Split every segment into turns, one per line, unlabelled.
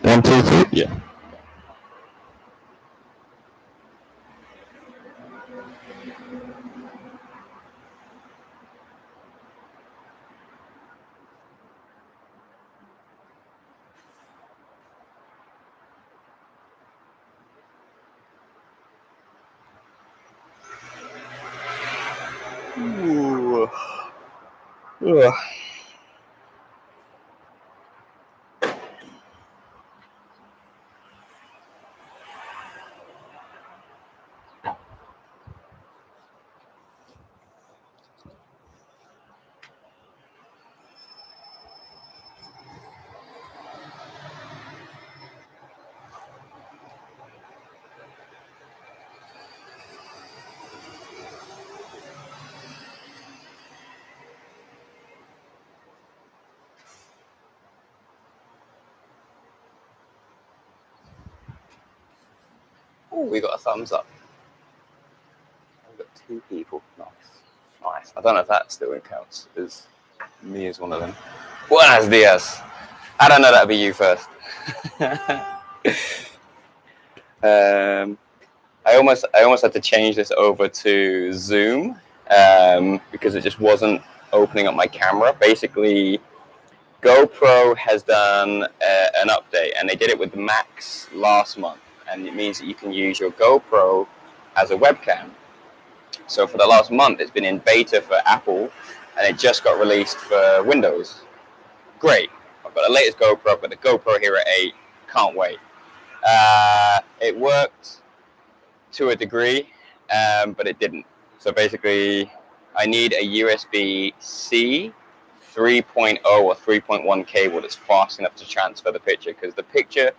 One, two, three. Yeah. Ooh. Ugh. Ooh, we got a thumbs up. We've got 2 people. Nice. I don't know if that still counts as me as one of them. Buenos dias. I don't know, that'd be you first. I almost had to change this over to Zoom because it just wasn't opening up my camera. Basically, GoPro has done an update, and they did it with the Max last month, and it means that you can use your GoPro as a webcam. So for the last month, it's been in beta for Apple, and it just got released for Windows. Great. I've got the latest GoPro. I've got the GoPro Hero 8. Can't wait. It worked to a degree, but it didn't. So basically, I need a USB-C 3.0 or 3.1 cable that's fast enough to transfer the picture, because the picture,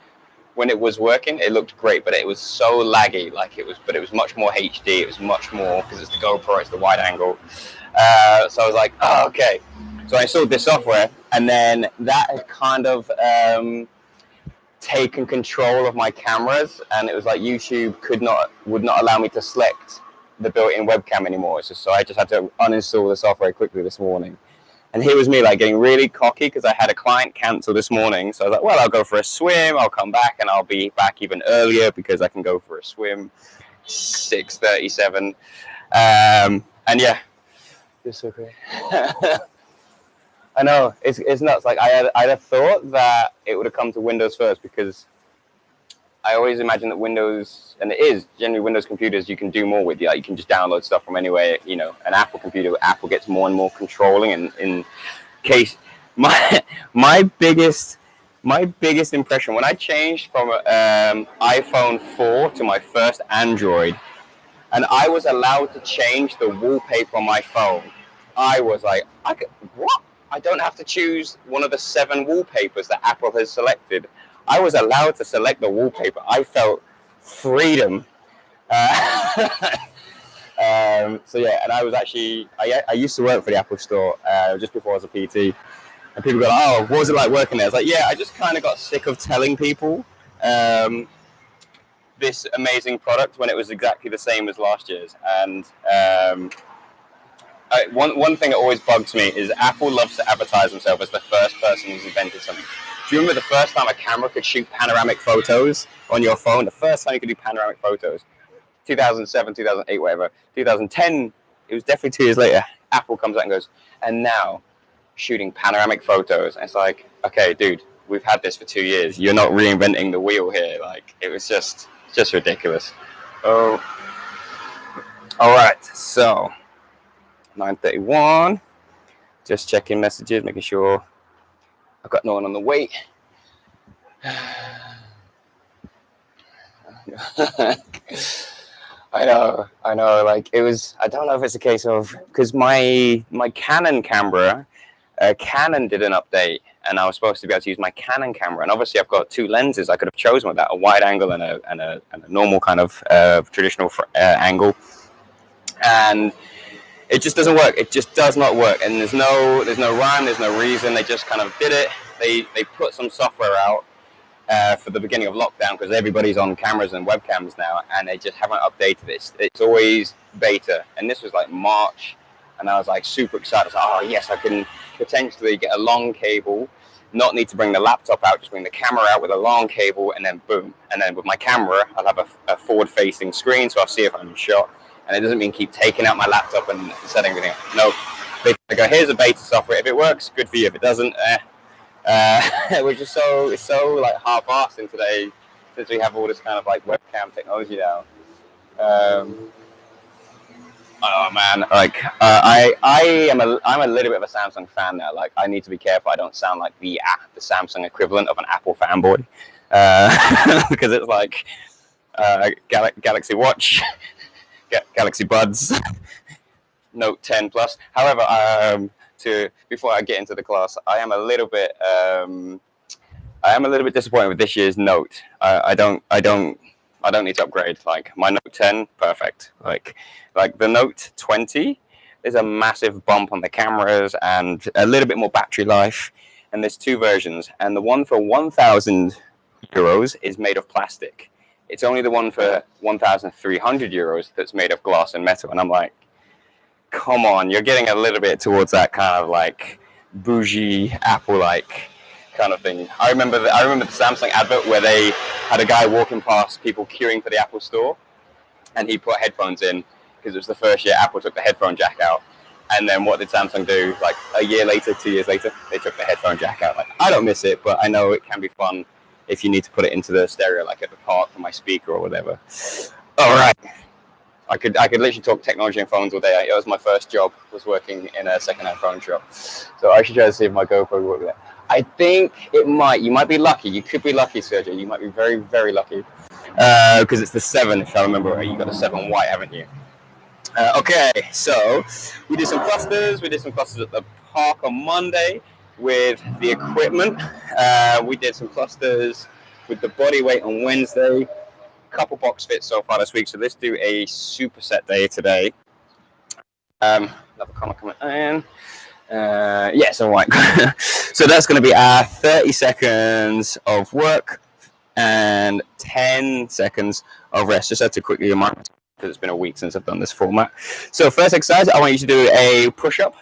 when it was working, it looked great, but it was so laggy. But it was much more HD. It was much more, because it's the GoPro, it's the wide angle. So I was like, oh, okay. So I installed this software, and then that had kind of taken control of my cameras, and it was like YouTube would not allow me to select the built-in webcam anymore. So I just had to uninstall the software quickly this morning. And here was me like getting really cocky because I had a client cancel this morning. So I was like, well, I'll go for a swim. I'll come back, and I'll be back even earlier because I can go for a swim. 6:37. And yeah, it's so great. I know, it's nuts. Like I'd have thought that it would have come to Windows first, because I always imagine that Windows, and it is generally Windows computers, you can do more with. You can just download stuff from anywhere. An Apple computer, Apple gets more and more controlling. And in case my biggest impression when I changed from iPhone 4 to my first Android, and I was allowed to change the wallpaper on my phone, I was like, what? I don't have to choose one of the 7 wallpapers that Apple has selected. I was allowed to select the wallpaper. I felt freedom. So yeah, and I was actually, I used to work for the Apple store just before I was a PT. And people go, oh, what was it like working there? It's like, yeah, I just kind of got sick of telling people this amazing product when it was exactly the same as last year's. And one thing that always bugs me is Apple loves to advertise themselves as the first person who's invented something. Do you remember the first time a camera could shoot panoramic photos on your phone? The first time you could do panoramic photos? 2007, 2008, whatever. 2010, it was definitely 2 years later. Apple comes out and goes, and now shooting panoramic photos. And it's like, okay, dude, we've had this for 2 years. You're not reinventing the wheel here. Like, it was just ridiculous. Oh, all right. So 9:31. Just checking messages, making sure I've got no one on the wait. I know. Like, it was. I don't know if it's a case of because my Canon camera, Canon did an update, and I was supposed to be able to use my Canon camera, and obviously I've got two lenses. I could have chosen with that, a wide angle and a normal kind of traditional angle, and it just doesn't work. It just does not work, and there's no rhyme, there's no reason. They just kind of did it. They put some software out for the beginning of lockdown because everybody's on cameras and webcams now, and they just haven't updated this. It's always beta, and this was like March, and I was like super excited. I was like, oh yes, I can potentially get a long cable, not need to bring the laptop out, just bring the camera out with a long cable, and then boom. And then with my camera, I'll have a forward-facing screen, so I'll see if I'm in shot. And it doesn't mean keep taking out my laptop and setting everything up. No, they go, here's a beta software. If it works, good for you. If it doesn't, which is so like half-assed in today, since we have all this kind of like webcam technology now. Oh man, like I'm a little bit of a Samsung fan now. Like, I need to be careful I don't sound like the Samsung equivalent of an Apple fanboy, because it's like Galaxy Watch, Galaxy Buds, Note 10 Plus. However, before I get into the class, I am a little bit disappointed with this year's Note. I don't need to upgrade. Like, my Note 10, perfect. Like the Note 20 is a massive bump on the cameras and a little bit more battery life. And there's two versions. And the one for €1,000 is made of plastic. It's only the one for €1,300 that's made of glass and metal. And I'm like, come on, you're getting a little bit towards that kind of like bougie Apple-like kind of thing. I remember the Samsung advert where they had a guy walking past people queuing for the Apple store, and he put headphones in because it was the first year Apple took the headphone jack out. And then what did Samsung do? Like a year later, 2 years later, they took the headphone jack out. Like, I don't miss it, but I know it can be fun if you need to put it into the stereo, like at the park for my speaker or whatever. All right. I could literally talk technology and phones all day. It was my first job, was working in a second-hand phone shop. So I should try to see if my GoPro will work with that. I think it might. You might be lucky. You could be lucky, Sergio. You might be very, very lucky. Because it's the 7, if I remember right. You got a 7 white, haven't you? Okay, so we did some clusters. We did some clusters at the park on Monday with the equipment. We did some clusters with the body weight on Wednesday. Couple box fits so far this week, so let's do a superset day today. Another comment coming in. Yes, all right. So that's going to be our 30 seconds of work and 10 seconds of rest. Just had to quickly remind myself because it's been a week since I've done this format. So first exercise, I want you to do a push-up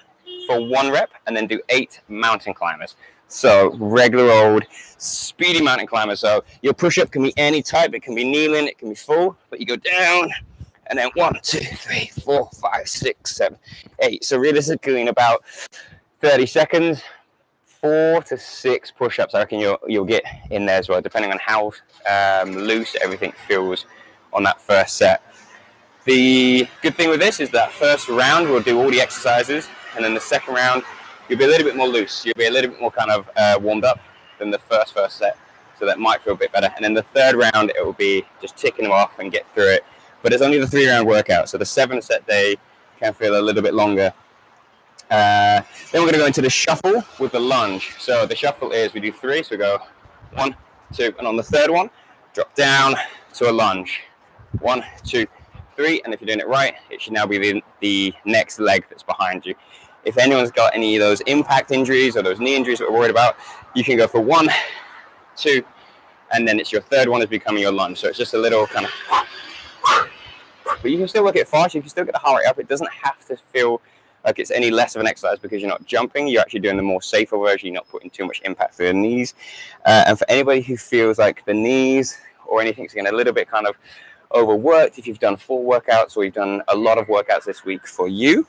for 1 rep and then do 8 mountain climbers. So regular old speedy mountain climber. So your push-up can be any type. It can be kneeling, it can be full, but you go down and then 1, 2, 3, 4, 5, 6, 7, 8. So realistically, in about 30 seconds, 4 to 6 push-ups, I reckon you'll get in there as well, depending on how loose everything feels on that first set. The good thing with this is that first round we'll do all the exercises, and then the second round you'll be a little bit more loose. You'll be a little bit more kind of warmed up than the first set, so that might feel a bit better. And then the third round, it will be just ticking them off and get through it. But it's only the 3-round workout, so the 7-set day can feel a little bit longer. Then we're going to go into the shuffle with the lunge. So the shuffle is we do 3, so we go 1, 2, and on the third one, drop down to a lunge. 1, 2, 3, and if you're doing it right, it should now be the next leg that's behind you. If anyone's got any of those impact injuries or those knee injuries that we're worried about, you can go for 1, 2, and then it's your third one is becoming your lunge. So it's just a little kind of, but you can still work it fast. You can still get the heart rate up. It doesn't have to feel like it's any less of an exercise because you're not jumping. You're actually doing the more safer version. You're not putting too much impact through the knees. And for anybody who feels like the knees or anything's getting a little bit kind of overworked, if you've done full workouts or you've done a lot of workouts this week for you,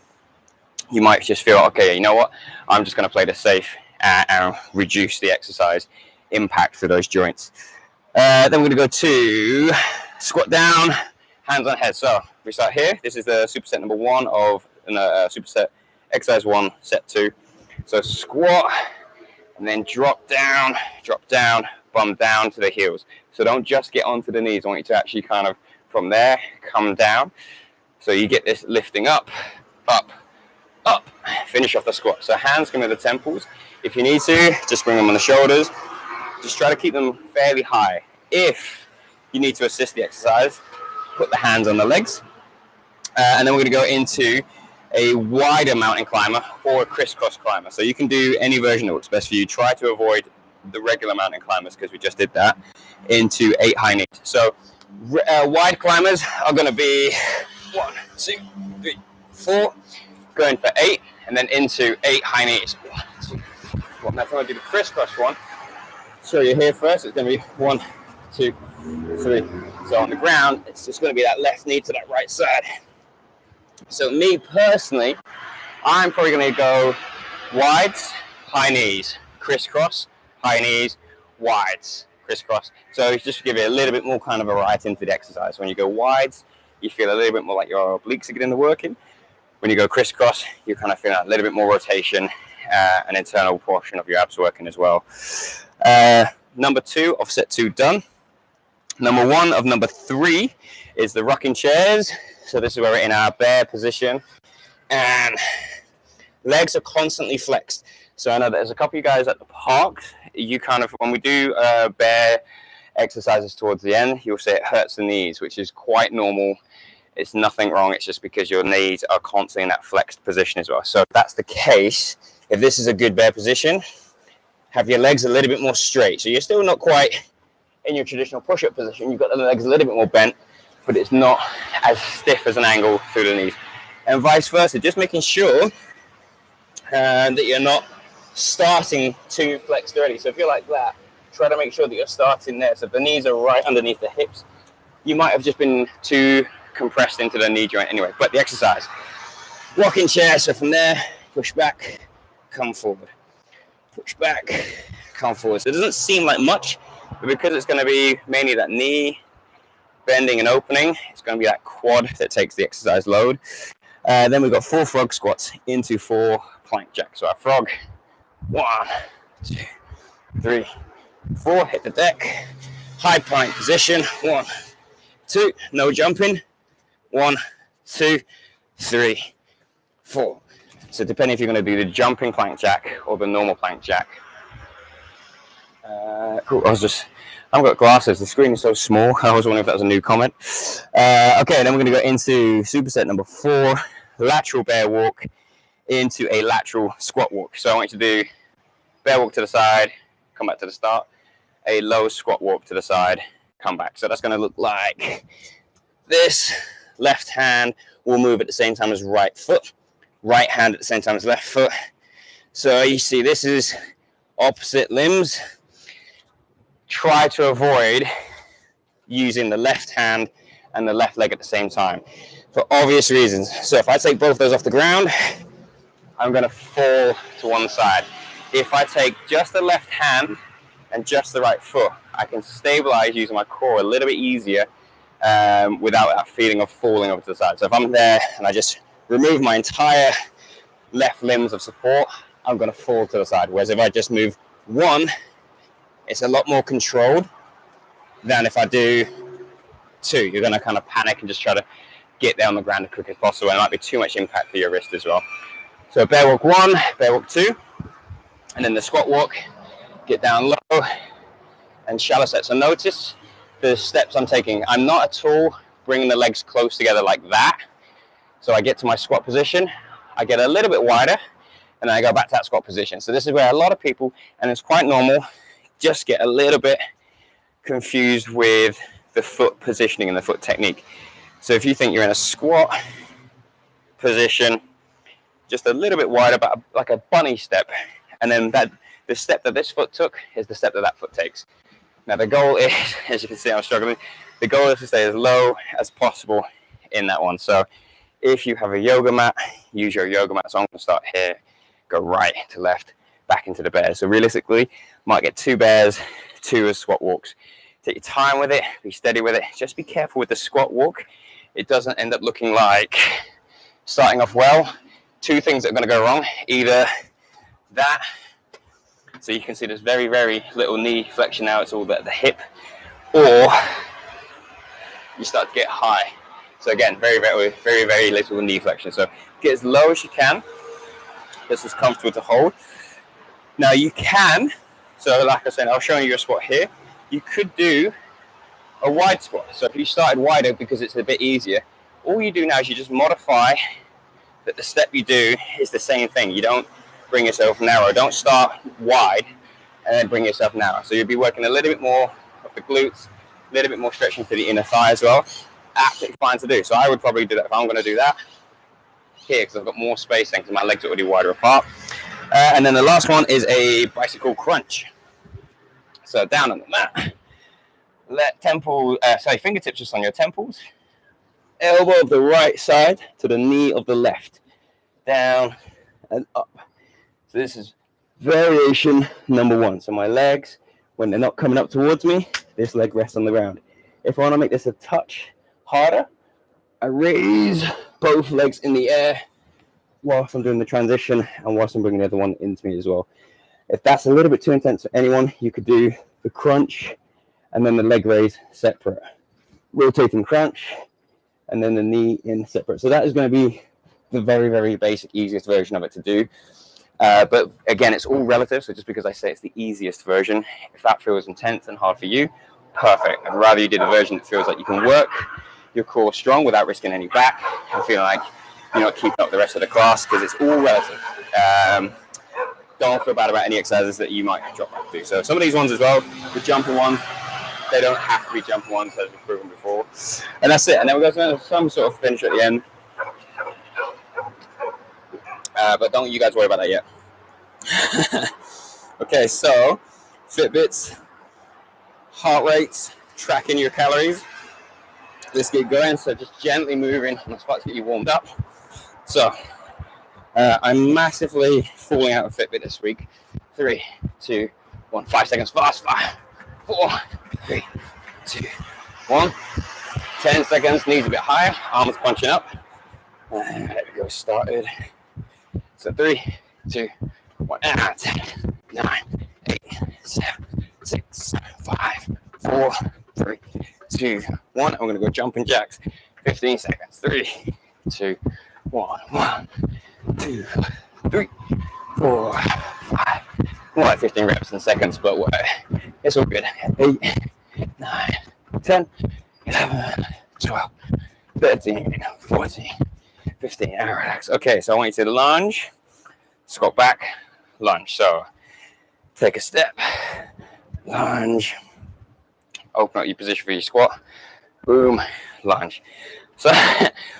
you might just feel, okay, you know what? I'm just going to play this safe and reduce the exercise impact for those joints. Then we're going to go to squat down, hands on head. So we start here. This is the superset number 1 of superset exercise 1, set 2. So squat and then drop down, bum down to the heels. So don't just get onto the knees. I want you to actually kind of from there come down. So you get this lifting up, up, finish off the squat. So hands come to the temples. If you need to, just bring them on the shoulders. Just try to keep them fairly high. If you need to assist the exercise, put the hands on the legs. And then we're going to go into a wider mountain climber or a crisscross climber. So you can do any version that works best for you. Try to avoid the regular mountain climbers because we just did that, into 8 high knees. So wide climbers are going to be 1, 2, 3, 4, going for 8, and then into 8 high knees. 1, 2, 4. Now if I want to do the crisscross one, so you're here first, it's going to be 1, 2, 3. So on the ground, it's just going to be that left knee to that right side. So me personally, I'm probably going to go wides, high knees, crisscross, high knees, wides, crisscross. So just give it a little bit more kind of variety into the exercise. When you go wides, you feel a little bit more like your obliques are getting the work in. When you go crisscross, you kind of feel a little bit more rotation, an internal portion of your abs working as well. Number 2 of set 2 done. Number 1 of number 3 is the rocking chairs. So this is where we're in our bear position and legs are constantly flexed. So I know there's a couple of you guys at the park, you kind of, when we do bear exercises towards the end, you'll say it hurts the knees, which is quite normal. It's nothing wrong. It's just because your knees are constantly in that flexed position as well. So if that's the case, if this is a good bear position, have your legs a little bit more straight. So you're still not quite in your traditional push-up position. You've got the legs a little bit more bent, but it's not as stiff as an angle through the knees. And vice versa, just making sure that you're not starting too flexed already. So if you're like that, try to make sure that you're starting there. So if the knees are right underneath the hips, you might have just been too compressed into the knee joint anyway. But the exercise, rocking chair, so from there, push back, come forward. Push back, come forward. So it doesn't seem like much, but because it's going to be mainly that knee bending and opening, it's going to be that quad that takes the exercise load. Then we've got 4 frog squats into 4 plank jacks. So our frog, 1, 2, 3, 4, hit the deck, high plank position, 1, 2, no jumping, 1, 2, 3, 4. So depending if you're going to do the jumping plank jack or the normal plank jack. Cool, I've got glasses, the screen is so small, I was wondering if that was a new comment. Okay, then we're going to go into superset number 4, lateral bear walk into a lateral squat walk. So I want you to do bear walk to the side, come back to the start, a low squat walk to the side, come back. So that's going to look like this. Left hand will move at the same time as right foot, right hand at the same time as left foot. So you see this is opposite limbs. Try to avoid using the left hand and the left leg at the same time for obvious reasons. So if I take both those off the ground, I'm going to fall to one side. If I take just the left hand and just the right foot, I can stabilize using my core a little bit easier without that feeling of falling over to the side. So if I'm there and I just remove my entire left limbs of support, I'm going to fall to the side. Whereas if I just move one, it's a lot more controlled than if I do 2. You're going to kind of panic and just try to get there on the ground as quick as possible. And it might be too much impact for your wrist as well. So bear walk 1, bear walk 2, and then the squat walk, get down low and shallow set. So notice the steps I'm taking. I'm not at all bringing the legs close together like that. So I get to my squat position, I get a little bit wider, and then I go back to that squat position. So this is where a lot of people, and it's quite normal, just get a little bit confused with the foot positioning and the foot technique. So if you think you're in a squat position, just a little bit wider, but like a bunny step, and then the step that this foot took is the step that that foot takes. Now the goal is, as you can see, I'm struggling. The goal is to stay as low as possible in that one. So if you have a yoga mat, use your yoga mat. So I'm going to start here, go right to left, back into the bears. So realistically, might get 2 bears, 2 squat walks. Take your time with it, be steady with it. Just be careful with the squat walk. It doesn't end up looking like starting off well. 2 things that are going to go wrong. Either that, so you can see there's very, very little knee flexion now. It's all at the hip. Or you start to get high. So again, very, very, very, very little knee flexion. So get as low as you can. This is comfortable to hold. Now you can, so like I said, I'll show you your squat here. You could do a wide squat. So if you started wider because it's a bit easier, all you do now is you just modify that the step you do is the same thing. You don't bring yourself narrow. Don't start wide and then bring yourself narrow. So you'll be working a little bit more of the glutes, a little bit more stretching for the inner thigh as well. Absolutely fine to do. So I would probably do that if I'm going to do that here, because I've got more space then because my legs are already wider apart. And then the last one is a bicycle crunch. So down on the mat, let fingertips just on your temples, elbow of the right side to the knee of the left, down and up. So this is variation number 1. So my legs, when they're not coming up towards me, this leg rests on the ground. If I want to make this a touch harder, I raise both legs in the air whilst I'm doing the transition and whilst I'm bringing the other one into me as well. If that's a little bit too intense for anyone, you could do the crunch and then the leg raise separate. Rotating crunch and then the knee in separate. So that is going to be the very, very basic, easiest version of it to do. But again, it's all relative. So just because I say it's the easiest version, if that feels intense and hard for you, perfect. I'd rather you do the version that feels like you can work your core strong without risking any back and feeling like you're not keeping up the rest of the class, because it's all relative. Don't feel bad about any exercises that you might drop back to. So some of these ones as well, the jumping ones, they don't have to be jumping ones, as we've proven before. And that's it. And then we'll go to some sort of finish at the end. But don't you guys worry about that yet. Okay, so Fitbits, heart rates, tracking your calories. Let's get going. So just gently moving on the spots to get you warmed up. So I'm massively falling out of Fitbit this week. 3, 2, 1. 5 seconds fast. 5, 4, 3, 2, 1. 10 seconds. Knees a bit higher. Arms punching up. And there we go. Started. So 3, 2, 1. And 10, 9, 8, 7, 6, 5, 4, 3, 2, 1. I'm going to go jumping jacks. 15 seconds. 3, 2, 1. 1, 2, 3, 4, 5. More like 15 reps in seconds, but it's all good. 8, 9, 10, 11, 12, 13, 14, 15. And relax. Okay, so I want you to lunge, squat back, lunge. So take a step, lunge, open up your position for your squat, boom, lunge. So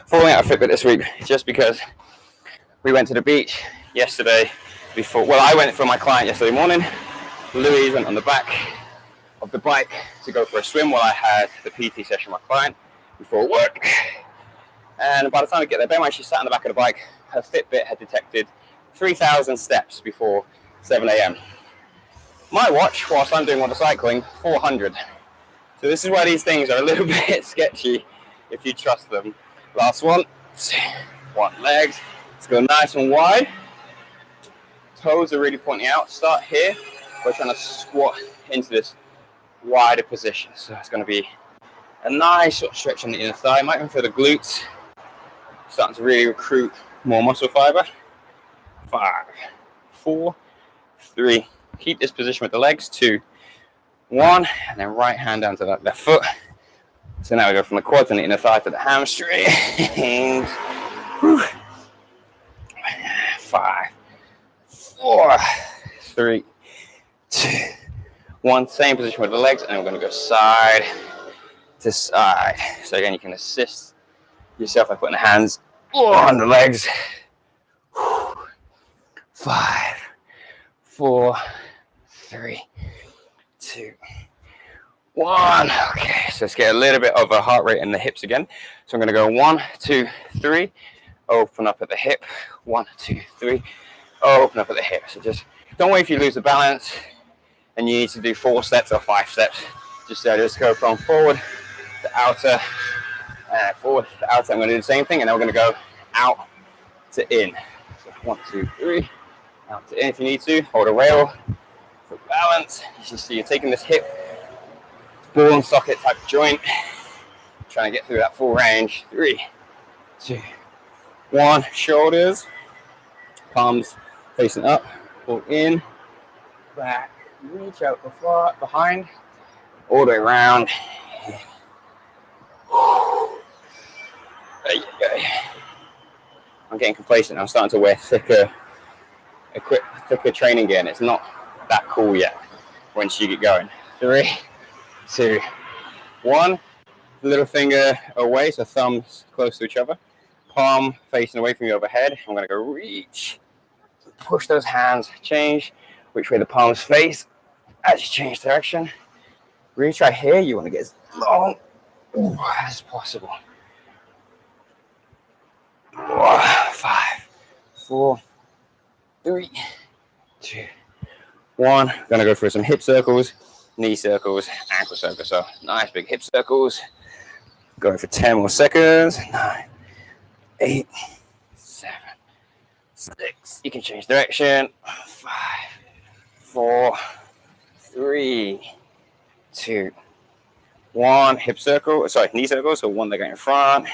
falling out of Fitbit this week just because we went to the beach yesterday before. Well, I went for my client yesterday morning. Louise went on the back of the bike to go for a swim while I had the PT session with my client before work. And by the time we get there, bear in mind she sat on the back of the bike. Her Fitbit had detected 3,000 steps before 7 a.m. My watch, whilst I'm doing all the cycling, 400. So this is why these things are a little bit sketchy if you trust them. Last one. 1 legs. Let's go nice and wide. Toes are really pointing out. Start here. We're trying to squat into this wider position. So it's going to be a nice sort of stretch on the inner thigh. Might even feel the glutes starting to really recruit more muscle fiber. 5, 4, 3. Keep this position with the legs. 2, 1. And then right hand down to that left foot. So now we go from the quads and the inner thigh to the hamstrings. 5, 4, 3, 2, 1. Same position with the legs, and we're going to go side to side. So again, you can assist yourself by putting the hands on the legs. 5, 4, 3, 2, 1. Okay, so let's get a little bit of a heart rate in the hips again. So I'm going to go 1, 2, 3. Open up at the hip. 1, 2, 3. Open up at the hip. So just don't wait if you lose the balance and you need to do 4 steps or 5 steps. Just go from forward to outer, forward to outer. I'm going to do the same thing, and then we're going to go out to in. So 1, 2, 3. Out to in if you need to. Hold a rail for balance. You can see you're taking this hip, ball and socket type joint, trying to get through that full range. 3, 2, 1. Shoulders, palms facing up, pull in, back, reach out the far behind, all the way around. There you go. I'm getting complacent. I'm starting to wear thicker training gear, and it's not that cool yet once you get going. 3, 2, 1. Little finger away, so thumbs close to each other. Palm facing away from you overhead. I'm going to go reach. Push those hands. Change which way the palms face as you change direction. Reach right here. You want to get as long as possible. 5, 4, 3, 2, 1. Going to go through some hip circles, knee circles, ankle circles. So nice big hip circles. Going for 10 more seconds. 9, 8, 7, 6. You can change direction. 5, 4, 3, 2, 1. Hip circle. Sorry, knee circle. So one leg in front.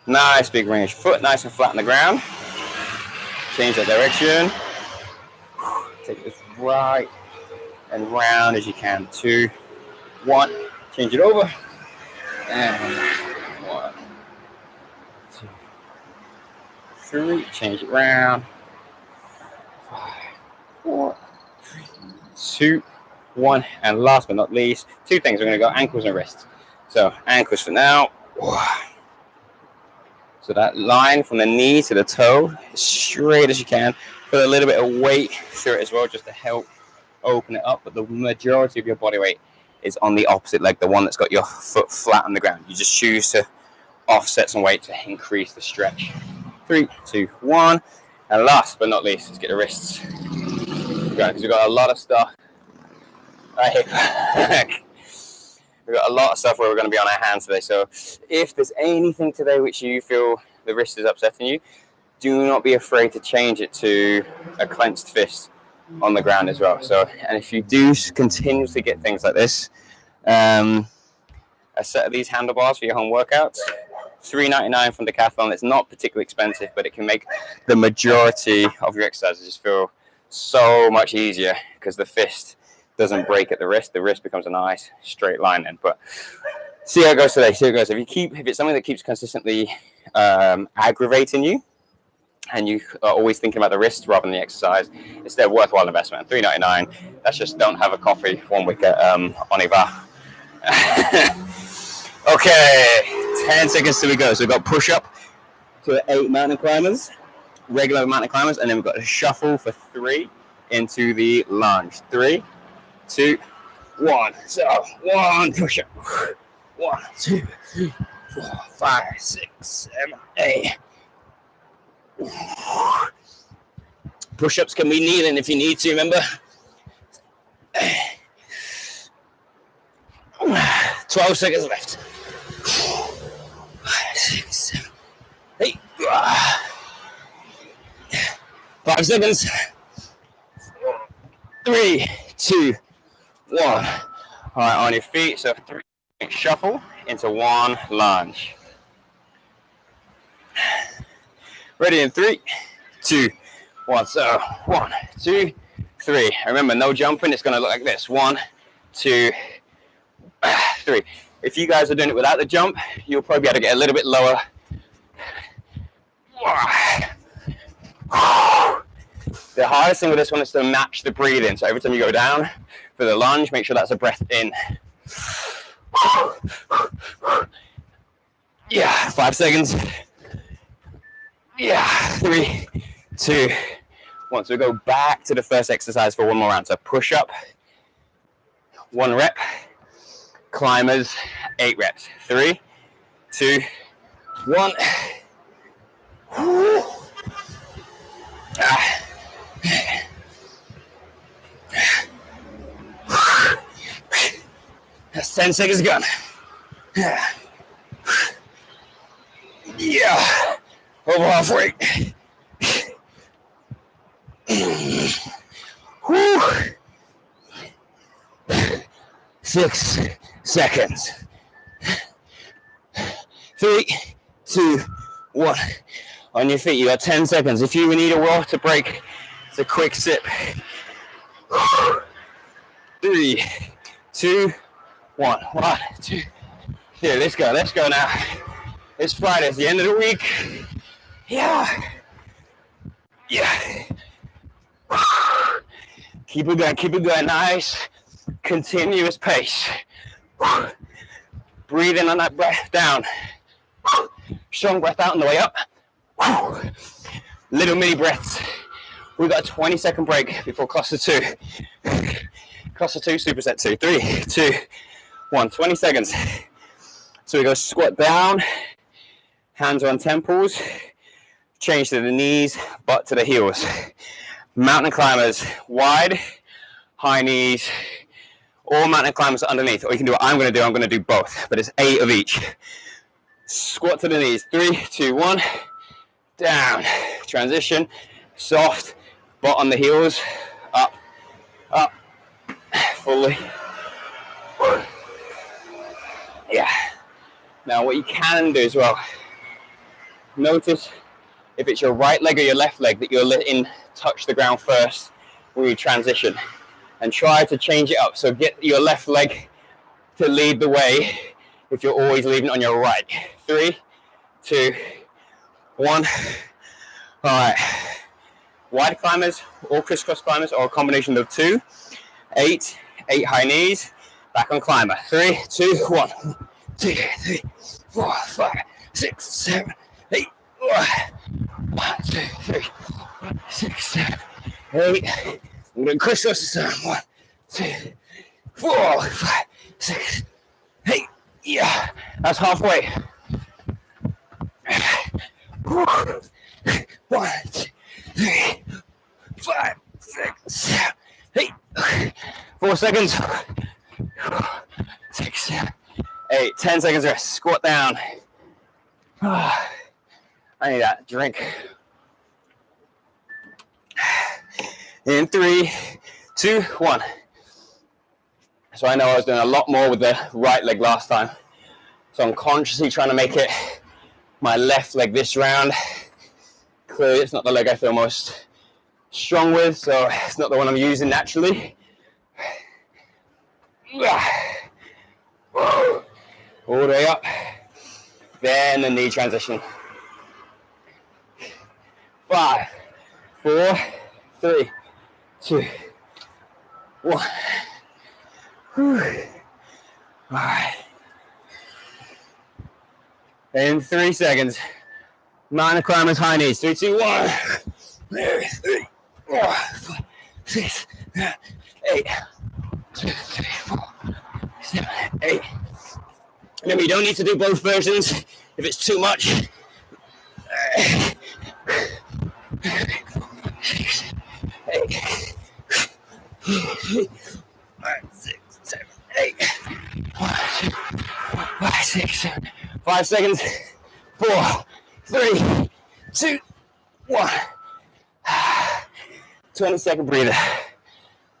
Nice big range. Foot nice and flat on the ground. Change that direction. Take this right and round as you can. 2, 1. Change it over. And 1, 2, 3. Change it round. 5, 4, 3, 2, 1. And last but not least, 2 things. We're going to go ankles and wrists. So ankles for now. So that line from the knee to the toe, as straight as you can. Put a little bit of weight through it as well, just to help open it up. But the majority of your body weight is on the opposite leg, the one that's got your foot flat on the ground. You just choose to offset some weight to increase the stretch. 3, 2, 1. And last but not least, let's get the wrists going, because we've got a lot of stuff. We've got a lot of stuff where we're going to be on our hands today. So if there's anything today which you feel the wrist is upsetting you, do not be afraid to change it to a clenched fist on the ground as well. So, and if you do continuously get things like this, a set of these handlebars for your home workouts, $3.99 from Decathlon. It's not particularly expensive, but it can make the majority of your exercises just feel so much easier, because the fist doesn't break at the wrist. The wrist becomes a nice straight line then. But see how it goes today. See how it goes. If it's something that keeps consistently aggravating you, and you are always thinking about the wrist rather than the exercise, it's their worthwhile investment. $3.99. That's just don't have a coffee 1 week at Oniva. Okay, 10 seconds till we go. So we've got push up to 8 mountain climbers, regular mountain climbers, and then we've got a shuffle for 3 into the lunge. 3, 2, 1. So 1 push up. 1, 2, 3, 4, 5, 6, 7, 8. Push-ups can be kneeling if you need to, remember. 12 seconds left. 5, 6, 7, 8. 5 seconds. 3, 2, 1. All right, on your feet. So 3, shuffle into 1 lunge. Ready in 3, 2, 1. So 1, 2, 3. Remember, no jumping. It's going to look like this. 1, 2, 3. If you guys are doing it without the jump, you'll probably be able to get a little bit lower. 3, The hardest thing with this one is to match the breathing. So every time you go down for the lunge, make sure that's a breath in. Yeah, 5 seconds. Yeah, 3, 2, 1. So we go back to the first exercise for one more round. So push up, 1 rep. Climbers, 8 reps. 3, 2, 1. That's 10 seconds gone. Yeah, over halfway. 6 seconds. 3, 2, 1. On your feet, you got 10 seconds. If you need a water break, it's a quick sip. 3, 2, 1. 1, 2, 3. Let's go now. It's Friday, it's the end of the week. Yeah. Keep it going. Nice, continuous pace. Breathe in on that breath down. Strong breath out on the way up. Little mini breaths. We've got a 20-second break before cluster 2. Cluster 2, superset 2. 3, 2, 1. 20 seconds. So we go squat down, hands on temples, change to the knees, butt to the heels. Mountain climbers, wide, high knees, or mountain climbers underneath. Or you can do what I'm going to do both, but it's 8 of each. Squat to the knees. 3, 2, 1. Down. Transition. Soft. Butt on the heels. Up. Up. Fully. Yeah. Now what you can do as well, notice if it's your right leg or your left leg that you're letting touch the ground first when you transition. And try to change it up. So get your left leg to lead the way if you're always leading on your right. 3, 2, 1. All right. Wide climbers or crisscross climbers or a combination of 2. 8 high knees. Back on climber. 3, 2, 1. 2, 3, 4, 5, 6, 7, 8. 1, 2, 3, 4, 6, 7, 8. I'm going to crisscross this time. 1, 2, 4, 5, 6, 8. Yeah, that's halfway. 1, 2, 3, 5, 6, 7, 8. 4 seconds. 6, 7, 8. 10 seconds rest. Squat down. I need that drink. In 3, 2, 1. So I know I was doing a lot more with the right leg last time. So I'm consciously trying to make it my left leg this round. Clearly it's not the leg I feel most strong with, so it's not the one I'm using naturally. All the way up. Then the knee transition. 5, 4, 3, 2, 1. All right. In 3 seconds. Mountain climbers, high knees. 3, 2, 1. 3, 4, 5, 6, 8. 2, 3, 4, 7, 8. Remember, you don't need to do both versions if it's too much. 6, 8. 5, 6, 7, 8. 1, 2, 5, 6, 7. 5 seconds. 4, 3, 2, 1. 20-second breather.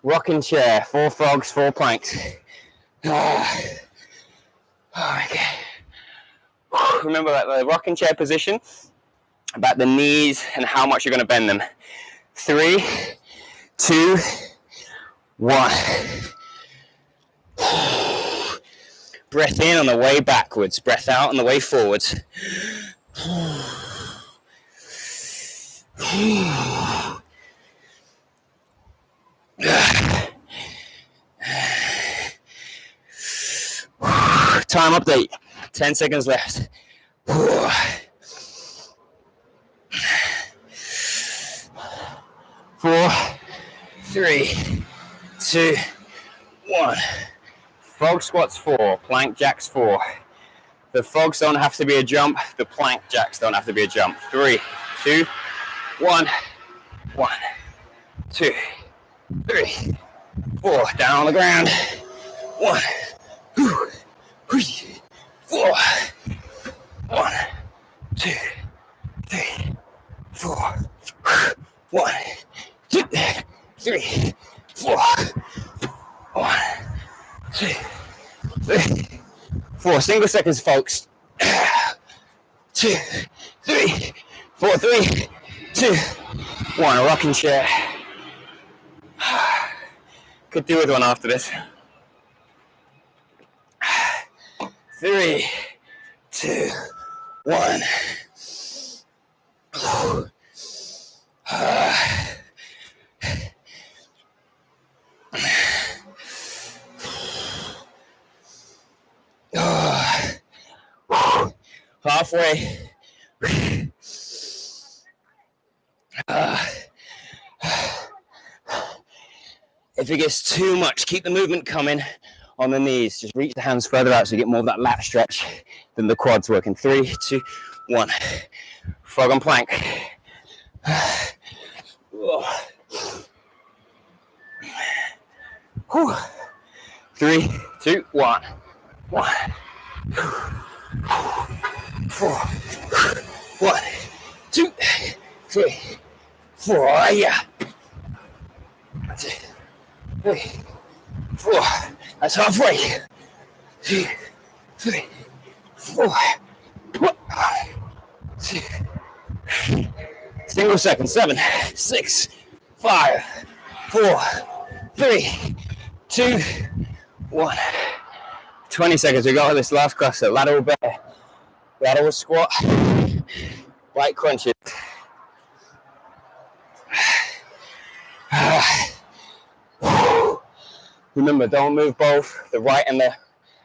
Rocking chair. 4 frogs, 4 planks. Okay. Remember that the rocking chair position, about the knees and how much you're going to bend them. 3, 2, 1. Breath in on the way backwards. Breath out on the way forwards. time update. 10 seconds left. 4, 3, 2, 1. Frog squats 4, plank jacks 4. The frogs don't have to be a jump. The plank jacks don't have to be a jump. 3, 2, 1. 1, 2, 3, 4. Down on the ground. 1, 2, 3, 4. 1, 2, 3, 4. 1, 2, 3, 4. 1, 2, 3, 4. Single seconds, folks. 2, 3, 4. 3, 2, 1. A rocking chair. Could do with one after this. 3, 2, 1. Halfway. If it gets too much, keep the movement coming on the knees. Just reach the hands further out so you get more of that lat stretch than the quads working. 3, 2, 1. Frog and plank. 3, 2, 1. 1, 4. 1, 2, 3, 4. Yeah. 2, 3, 4. That's halfway. 2, 3, 4. 1, 2. Single second. 7, 6, 5, 4, 3, 2, 1. 20 seconds. We got this last cluster. Lateral bear, lateral squat, light crunches. Remember, don't move both the right and the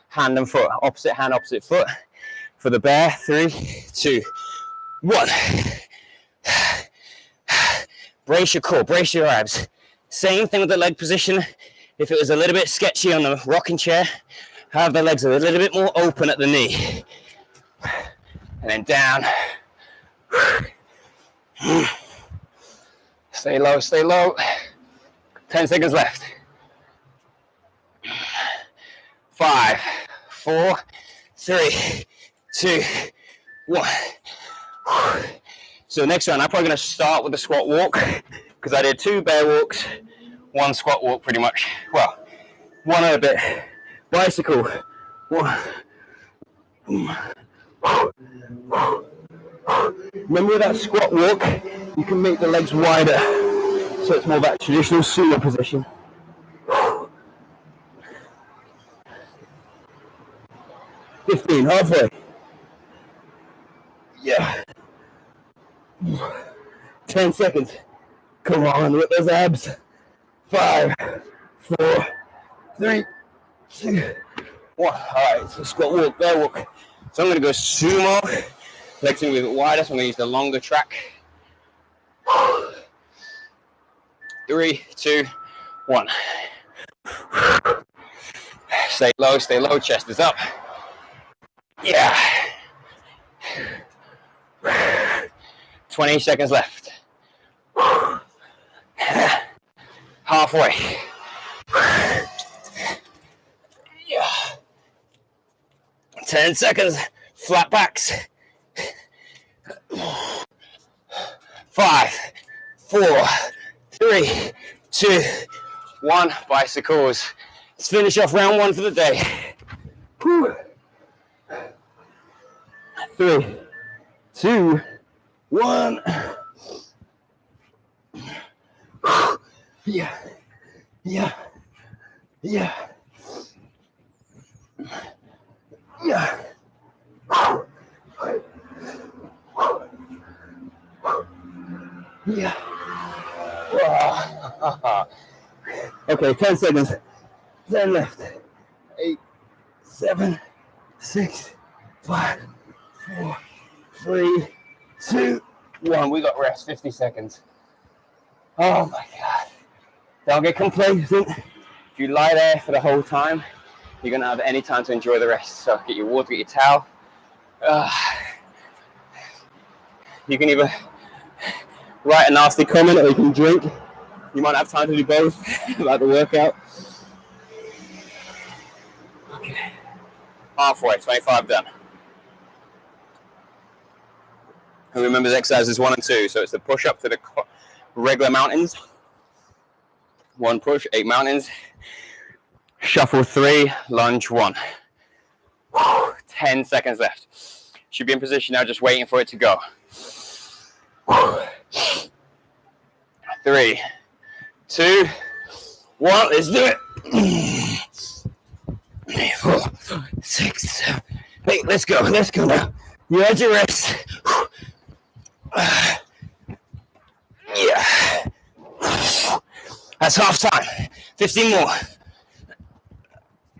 hand and foot. Opposite hand, opposite foot. For the bear, 3, 2, 1. Brace your core, brace your abs. Same thing with the leg position. If it was a little bit sketchy on the rocking chair, have the legs a little bit more open at the knee. And then down. Stay low, stay low. 10 seconds left. 5, 4, 3, 2, 1. So next round, I'm probably going to start with the squat walk because I did 2 bear walks, 1 squat walk pretty much. Well, one a bit. Bicycle. 1. Remember that squat walk, you can make the legs wider so it's more that traditional sumo position. 15, halfway. Yeah. 10 seconds. Come on, with those abs. 5, 4, 3, 2, 1. All right, so squat walk, bear walk. So I'm going to go sumo. Legs are going to be a bit wider, so I'm going to use the longer track. 3, 2, 1. Stay low, chest is up. Yeah. 20 seconds left. Halfway. Yeah. 10 seconds. Flat backs. 5, 4, 3, 2, 1. Bicycles. Let's finish off round 1 for the day. 3, 2, 1. Yeah. Yeah. Yeah. Yeah. Yeah. Okay, 10 seconds. 10 left. 8, 7, 6, 5, 4, 3, 2, 1. We got rest, 50 seconds. Oh my God. Don't get complacent. If you lie there for the whole time, you're going to have any time to enjoy the rest. So get your water, get your towel. You can either write a nasty comment or you can drink. You might have time to do both about the workout. Okay. Halfway, 25 done. And remember the exercises 1 and 2. So it's the push up to the regular mountains. 1 push, 8 mountains. Shuffle 3, lunge 1. 10 seconds left. Should be in position now, just waiting for it to go. 3, 2, 1, let's do it. 4, 5, 6, 7, 8, let's go now. You had your rest. Yeah. That's half time. 15 more.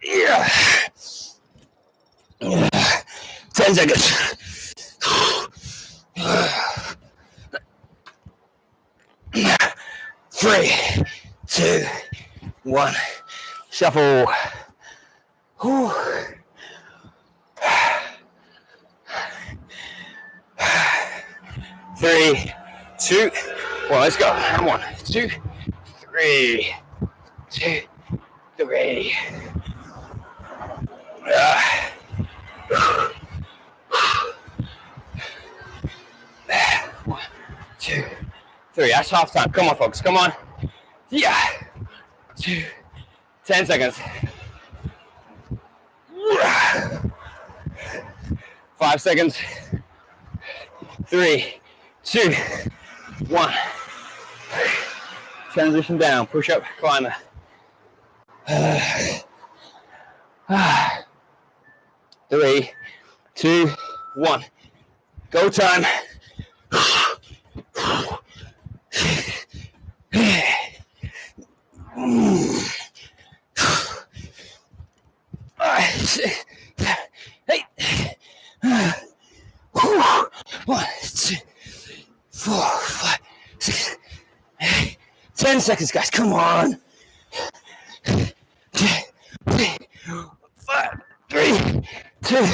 Yeah. 10 seconds. 3, 2, 1. Shuffle. 3, 2, 1. Let's go. 1, 2, 3, 2, 3. 1, 2, 3. That's half time. Come on, folks. Come on. Yeah. 2, 10 seconds. 5 seconds. 3, 2, 1. Transition down. Push up, climber. 3, 2, 1. Go time. 5, 6, 7, 8. 1, 2, 4, 5, 6, 8. 10 seconds, guys. Come on. 5, 3, 2,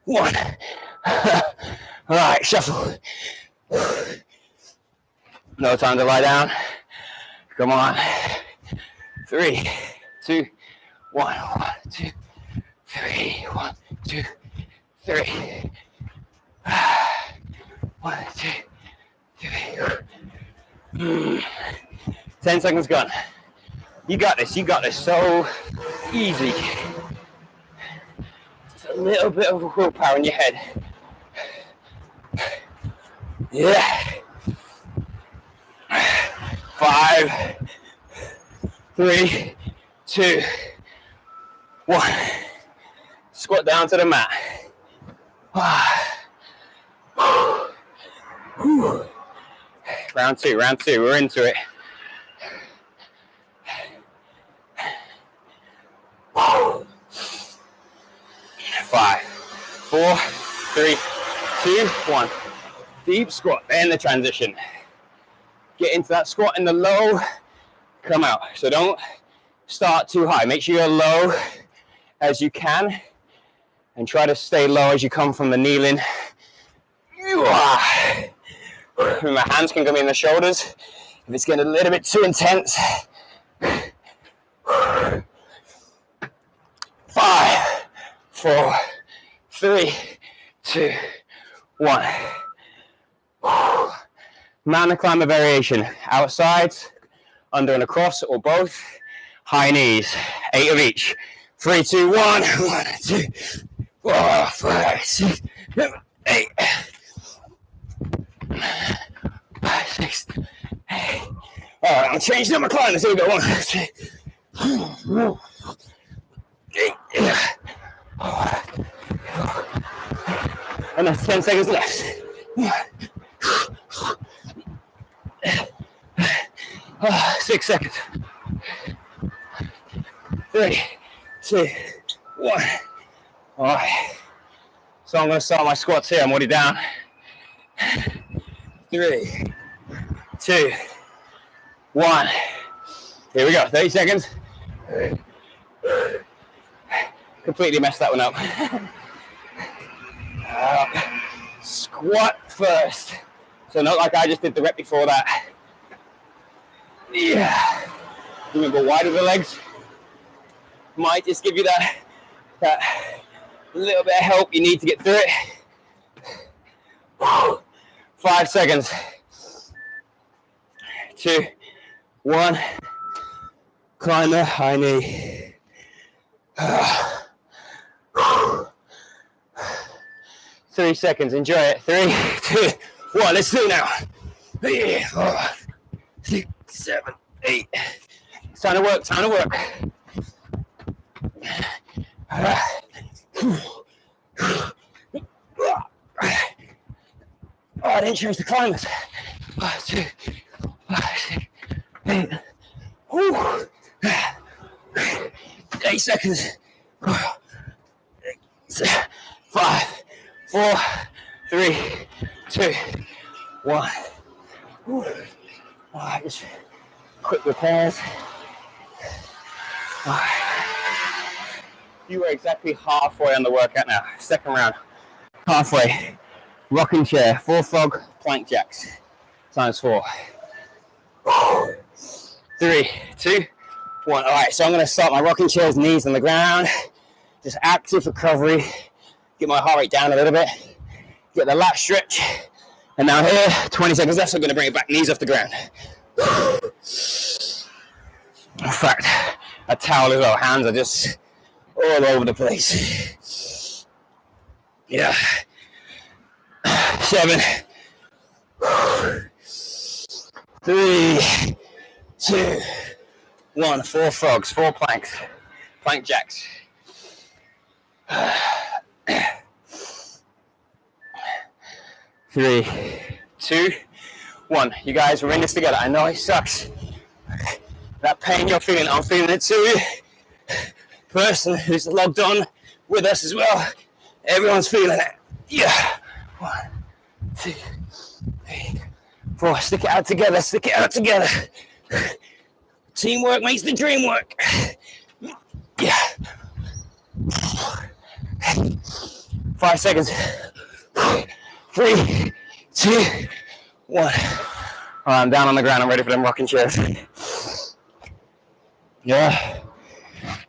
1. All right, shuffle. No time to lie down. Come on. 3, 2, 1. 1, 2, 3. 1, 2, 3. 1, 2, 3. 10 seconds gone. You got this. You got this. So easy. Just a little bit of willpower in your head. Yeah. 5, 3, 2, 1. Squat down to the mat. Round two. We're into it. 5, 4, 3, 2, 1. Deep squat, and the transition. Get into that squat in the low, come out. So don't start too high. Make sure you're low as you can and try to stay low as you come from the kneeling. My hands can come in the shoulders if it's getting a little bit too intense. 5, 4, 3, 2, 1. Mountain climber variation. Outside, under and across, or both. High knees. 8 of each. 3, 2, 1. 1, 2, 4, 5, 6, 7, 8. 5, 6, 8. All right, I'm changing up my climbers. Here we go. 1, 2, 8. And that's 10 seconds left. 6 seconds. 3, 2, 1. All right. So I'm going to start my squats here. I'm already down. 3, 2, 1. Here we go. 30 seconds. Completely messed that one up. Squat first. So not like I just did the rep before that. Yeah. You can go wide with the legs. Might just give you that little bit of help you need to get through it. 5 seconds. 2, 1. Climb the high knee. 3 seconds. Enjoy it. 3, 2, 1. Let's do it now. 3, 4, 6, 7, 8. It's time to work. Time to work. Oh, I didn't change the climbers. 5, 2, 5, 6, 8. 8 seconds. 5, 4, 3, 2, 1. Just quick repairs. You are exactly halfway on the workout now. Second round. Halfway. Rocking chair. 4 frog plank jacks. Times 4. 3, 2, 1. All right, so I'm going to start my rocking chairs, knees on the ground. Just active recovery. Get my heart rate down a little bit. Get the lat stretch. And now here, 20 seconds left, so I'm going to bring it back, knees off the ground. In fact, a towel as well. Hands are just all over the place. Yeah. 7, 3, 2, 1. 4 frogs, 4 planks, plank jacks. 3, 2, 1. You guys, we're in this together. I know it sucks. That pain you're feeling, I'm feeling it too. Person who's logged on with us as well. Everyone's feeling it. Yeah. 1, 2, 3, 4. Stick it out together. Stick it out together. Teamwork makes the dream work. Yeah. 5 seconds. 3, 2, 1. All right, I'm down on the ground. I'm ready for them rocking chairs. Yeah.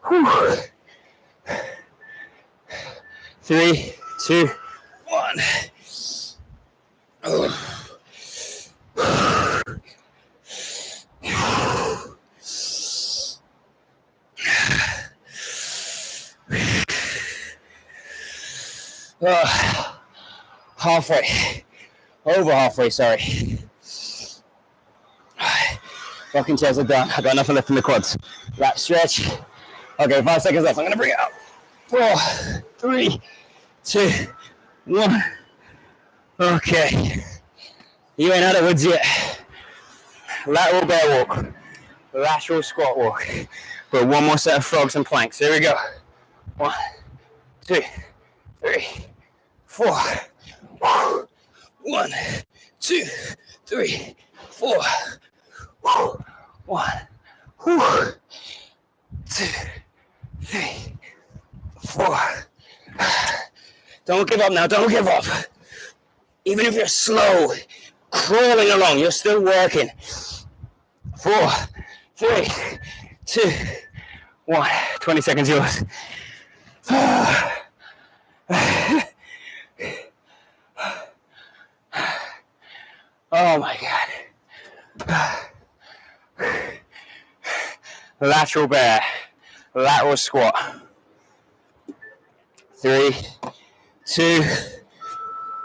Whew. 3, 2, 1. Halfway. Over halfway, sorry. Rocking chairs are done. I got nothing left in the quads. Lat stretch. Okay, 5 seconds left. I'm gonna bring it up. 4, 3, 2, 1. Okay. You ain't out of the woods yet. Lateral bear walk. Lateral squat walk. But one more set of frogs and planks. Here we go. 1, 2, 3, 4. 1, 2, 3, 4. 1, 2, 3, 4. Don't give up now. Don't give up. Even if you're slow, crawling along, you're still working. 4, 3, 2, 1. 20 seconds yours. Oh my God. Lateral bear, lateral squat. 3, 2,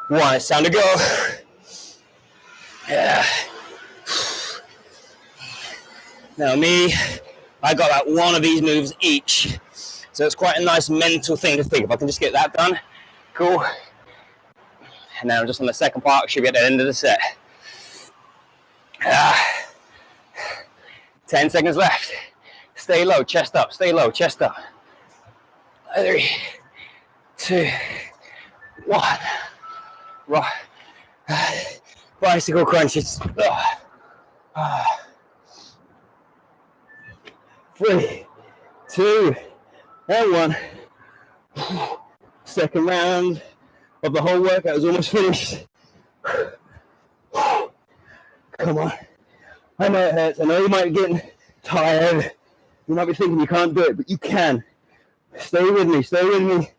1. It's time to go. Yeah. Now me, I got like one of these moves each. So it's quite a nice mental thing to think. If I can just get that done, cool. And now I'm just on the second part, should be at the end of the set. 10 seconds left. Stay low, chest up, stay low, chest up. 3, 2, one. Right. Bicycle crunches. 3, 2, and 1. Second round of the whole workout is almost finished. Come on. I know it hurts. I know you might be getting tired. You might be thinking you can't do it, but you can. Stay with me. Stay with me.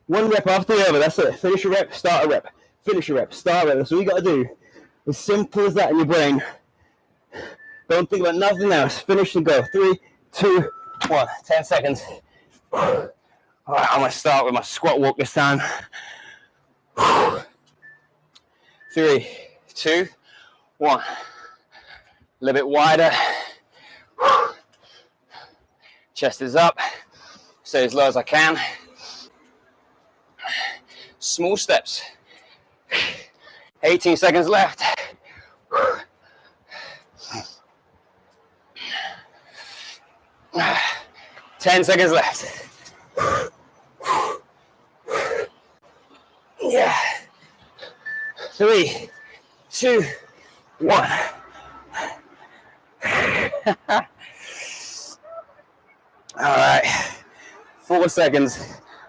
One rep after the other. That's it. Finish a rep, start a rep. Finish a rep, start a rep. That's all you got to do. As simple as that in your brain. Don't think about nothing else. Finish and go. 3, 2, 1. 10 seconds. All right, I'm going to start with my squat walk this time. 3, 2, 1. A little bit wider. Chest is up. Stay as low as I can. Small steps. 18 seconds left. 10 seconds left. Yeah. 3, 2, 1. All right. 4 seconds.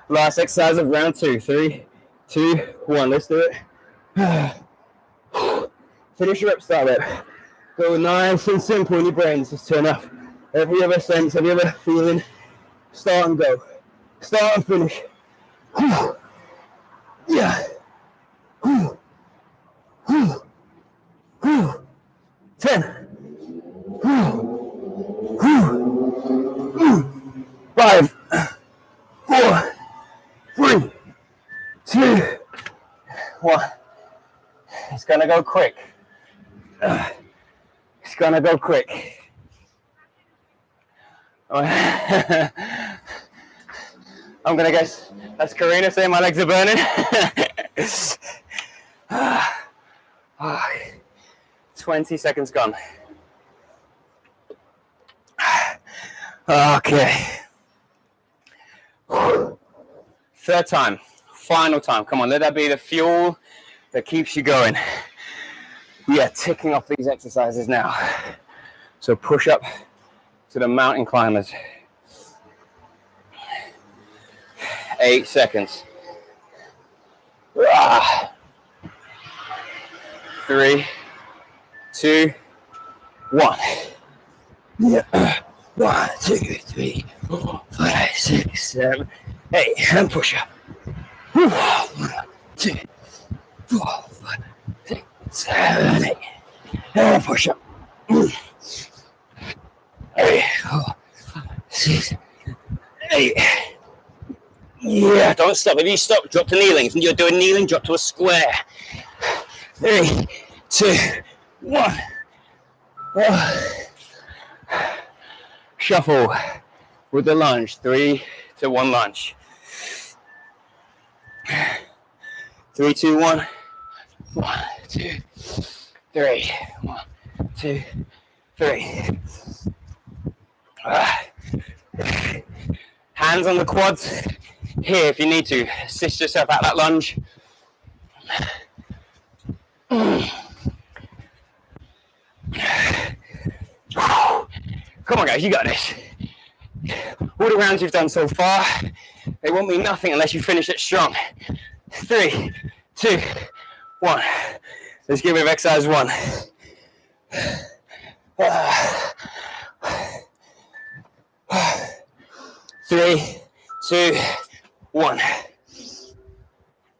Last exercise of round 2. 3, 2, 1. Let's do it. Finish your rep, start rep. Go nice and simple in your brains. Just turn off every other sense, every other feeling. Start and go. Start and finish. Yeah. 10. 5, 4, 3, 2, 1. It's gonna go quick. It's gonna go quick. I'm gonna guess that's Karina saying my legs are burning. 20 seconds gone. Okay. Third time, final time. Come on, let that be the fuel that keeps you going. We are ticking off these exercises now. So push up to the mountain climbers. 8 seconds. 3, 2, 1. Yeah. 1, 2, 3, 4, 5, 6, 7, 8. And push up. 1, 2, 4, 5, 6, 7, 8. And push up. 3, 4, 5, 6, 8. Yeah, don't stop. If you stop, drop to kneeling. If you're doing kneeling, drop to a square. 3, 2, 1. Shuffle with the lunge. 3 to 1 lunge. 3, 2, 1. 1, 2, 3. 1, 2, 3. Hands on the quads. Here, if you need to, assist yourself out that lunge. Come on, guys, you got this. All the rounds you've done so far, they won't mean nothing unless you finish it strong. 3, 2, 1. Let's give it exercise 1. 3, 2, 1.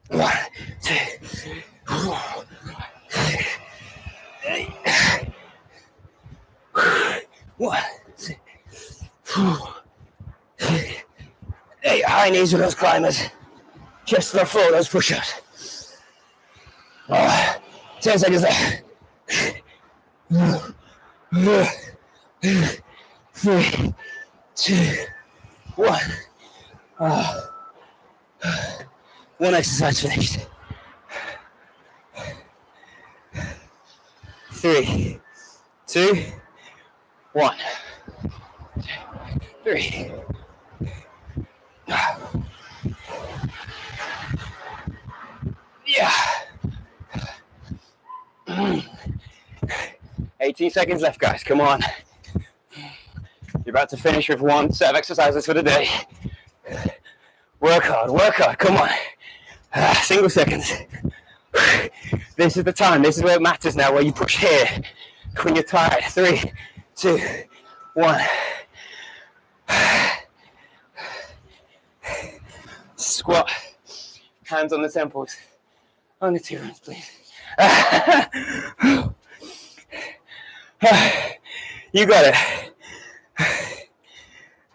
1, 2, 4, 8. 1, 2, 4, 8. High knees with those climbers. Chest to the floor, those push-ups. 10 seconds left. 3, 2, 1. One exercise finished. 3, 2, 1. 3. Yeah. 18 seconds left, guys. Come on. You're about to finish with one set of exercises for the day. Work hard, work hard. Come on. Single seconds. This is the time. This is where it matters now, where you push here when you're tired. 3, 2, 1. Squat. Hands on the temples. On the 2 hands, please. You got it.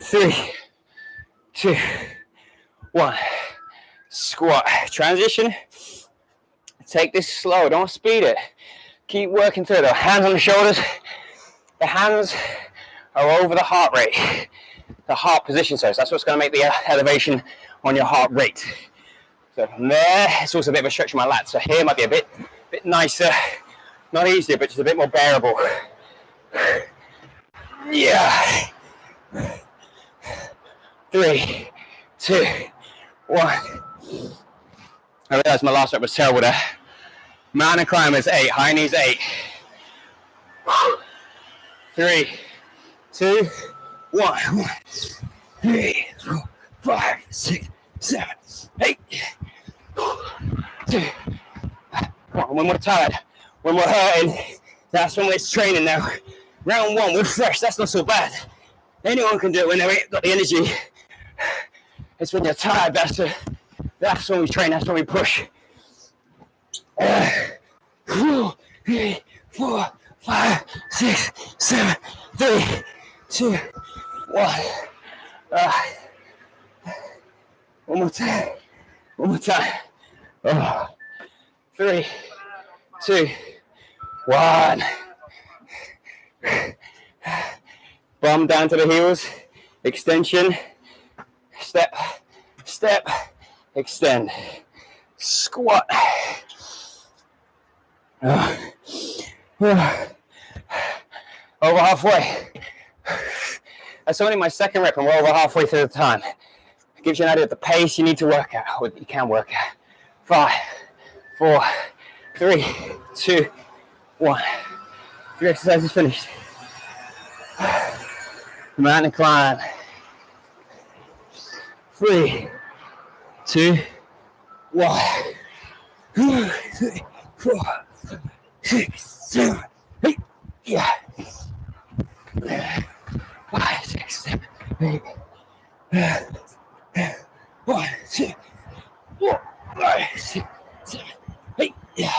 3, 2, 1. Squat. Transition. Take this slow. Don't speed it. Keep working through it. Hands on the shoulders. The hands are over the heart rate. The heart position. So that's what's going to make the elevation on your heart rate. So from there, it's also a bit of a stretch of my lats. So here might be a bit nicer. Not easier, but just a bit more bearable. Yeah. 3, 2, 1. I realized my last rep was terrible there. Mountain climbers 8, high knees 8. 3, 2, 1. 3, 4, 5, 6, 7, 8. 2. When we're tired, when we're hurting, that's when it's training now. Round 1, we're fresh, that's not so bad. Anyone can do it when they've got the energy. It's when you're tired, that's when we train, that's when we push. 4, 3, 4, 5, 6, 7, 3, 2, 1. One more time. One more time. 3, 2, 1. Bum down to the heels. Extension. Step, step, extend. Squat. Over halfway. That's only my second rep and we're over halfway through the time. It gives you an idea of the pace you need to work at, or you can work at. 5, 4, 3, 2, 1. 3 exercises finished. Mountain climb. 3, 2, 1. 2, 3, 4, 6, 7, 8. Yeah. 5, 6, 7, 8. 1, 2, 4, 5, 6, 7, 8. Yeah.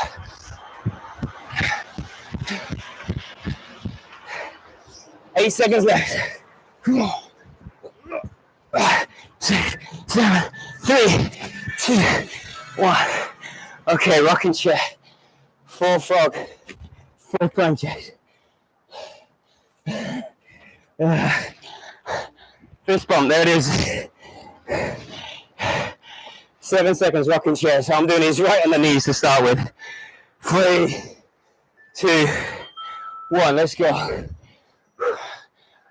8 seconds left. 5, 6, 7, 3, 2, 1. Okay, rocking chair. 4 frog. 4 planches. Fist bump, there it is. 7 seconds rocking chair. So I'm doing these right on the knees to start with. 3, 2, 1. Let's go.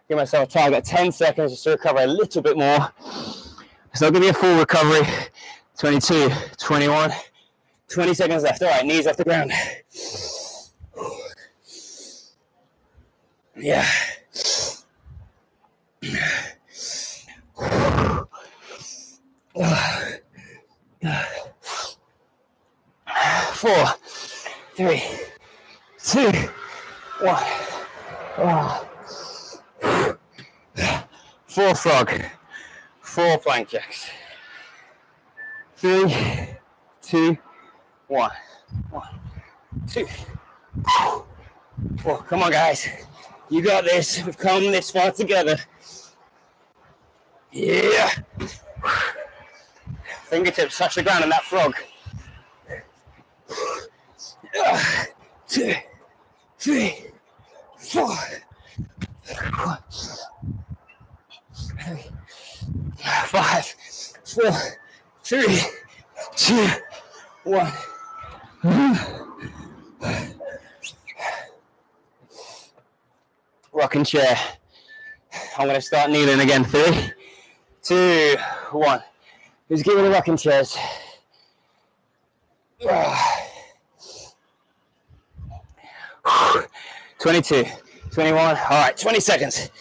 Give myself a target 10 seconds just to recover a little bit more. So I'll give you a full recovery. 22, 21, 20 seconds left. All right, knees off the ground. Yeah. 4, 3, 2, 1. 4 frog, 4 plank jacks. 3, 2, 1. 1, 2, 4. Come on, guys. You got this. We've come this far together. Yeah. Fingertips touch the ground on that frog. 2, 3, 4. 1, 3, 5, 4, 3, 2, 1. Rocking chair. I'm going to start kneeling again. 3, 2, 1. Who's giving the rocking chairs? 22, 21. All right, 20 seconds.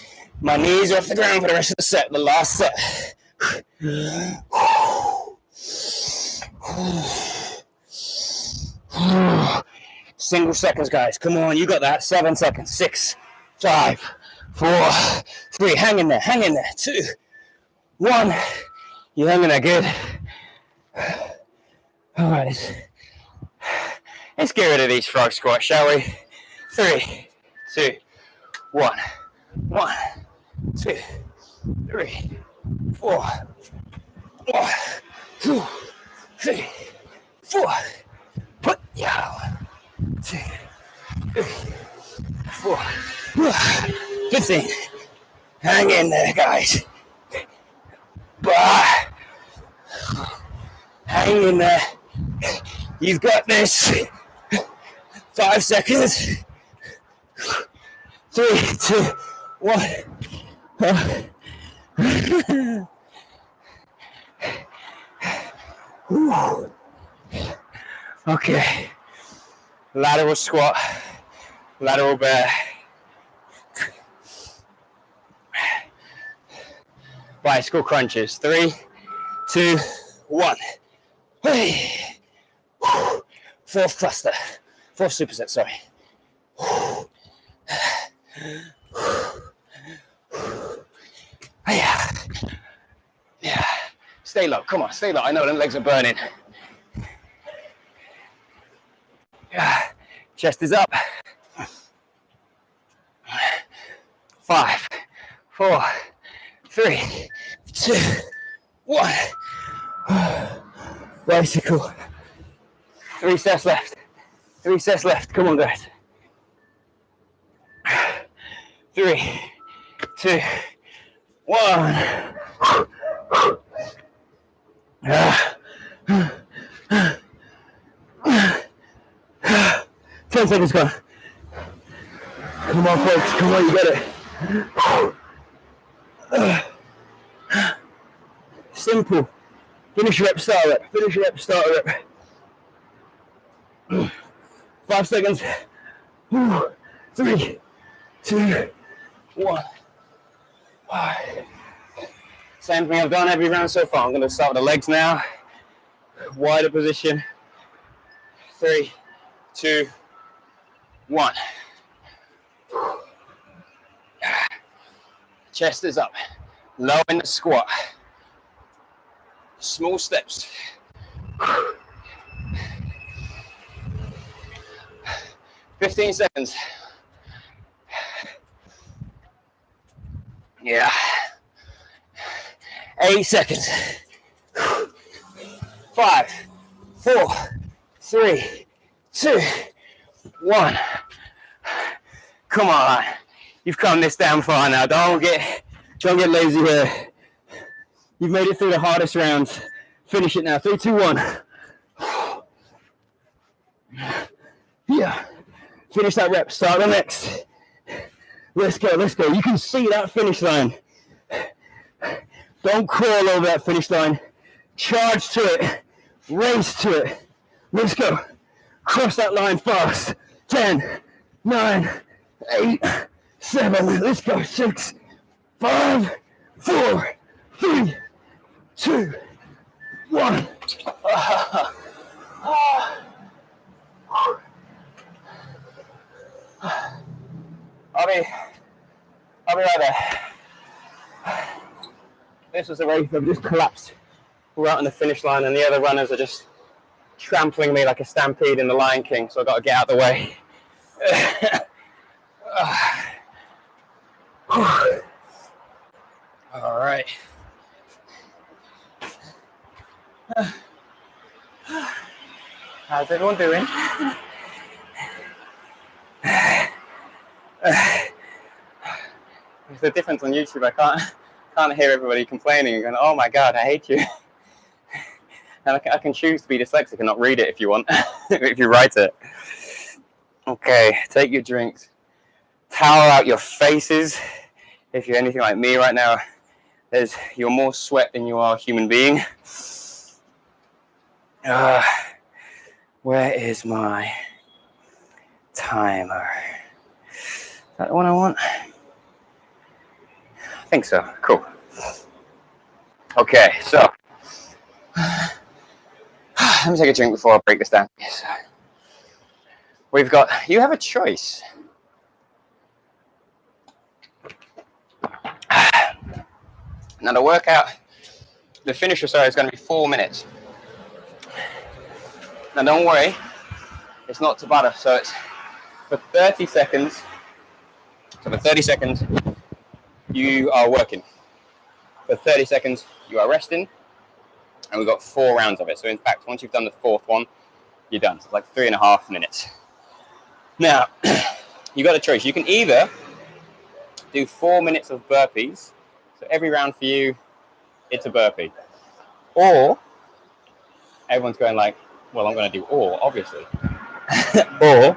My knees are off the ground for the rest of the set, the last set. Single seconds, guys. Come on, you got that. 7 seconds. 6, 5, 4, 3. Hang in there. Hang in there. 2, 1. You're hanging there. Good. All right. Let's get rid of these frog squats, shall we? 3, 2, 1. 1, 2, 3, 4. 1, 2, 3, 4. Put down. 2, 3, 4. 15. Hang in there, guys. Hang in there. You've got this. 5 seconds. 3, 2, 1. Okay. Lateral squat. Lateral bear. Bicycle crunches. 3, 2, 1. Fourth cluster. Fourth superset, sorry. Yeah. Stay low. Come on, stay low. I know them legs are burning. Chest is up. 5, 4, 3, 2, 1. Bicycle. 3 sets left. 3 sets left. Come on, guys. 3, 2, 1. 10 seconds gone. Come on, folks. Come on, you get it. Simple. Finish rep, start rep. Finish rep, start rep. 5 seconds. 3, 2, 1. Same thing I've done every round so far. I'm going to start with the legs now. Wider position. 3, 2, 1. Chest is up. Low in the squat. Small steps. 15 seconds. Yeah. 8 seconds. 5, 4, 3, 2, 1. Come on. You've come this damn far now. Don't get lazy here. You've made it through the hardest rounds. Finish it now. 3, 2, 1. Yeah. Finish that rep. Start the next. Let's go. Let's go. You can see that finish line. Don't crawl over that finish line. Charge to it. Race to it. Let's go. Cross that line fast. 10, 9, 8, 7. Let's go. 6, 5, 4, 3, 2, 1. I'll be right there. This was a race I've just collapsed right on the finish line, and the other runners are just trampling me like a stampede in The Lion King, so I've got to get out of the way. All right. How's everyone doing? There's a difference on YouTube. I can't hear everybody complaining and going, "Oh my God, I hate you." And I can choose to be dyslexic and not read it if you want, if you write it. Okay, take your drinks. Towel out your faces. If you're anything like me right now, you're more sweat than you are a human being. Where is my timer? Is that the one I want? I think so. Cool. Okay, so let me take a drink before I break this down. So, we've got, you have a choice. Now the workout, the finisher, sorry, is going to be 4 minutes. Now don't worry, it's not Tabata, so it's for 30 seconds. So for 30 seconds, you are working. For 30 seconds, you are resting. And we've got 4 rounds of it. So in fact, once you've done the 4th one, you're done. So it's like 3.5 minutes. Now, you got a choice. You can either do 4 minutes of burpees. So every round for you, it's a burpee. Or everyone's going like, well, I'm going to do all, obviously. Or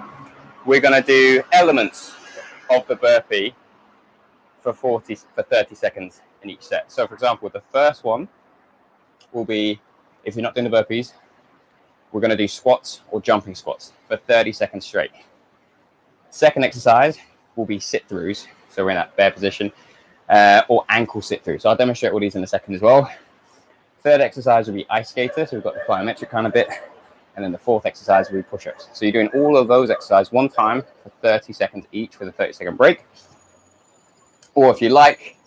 we're going to do elements of the burpee for 30 seconds in each set. So for example, the first one will be, if you're not doing the burpees, we're going to do squats or jumping squats for 30 seconds straight. Second exercise will be sit-throughs. So we're in that bear position, or ankle sit-through. So I'll demonstrate all these in a second as well. Third exercise will be ice skater. So we've got the plyometric kind of bit. And then the 4th exercise will be push-ups. So you're doing all of those exercises one time for 30 seconds each with a 30-second break. Or if you like,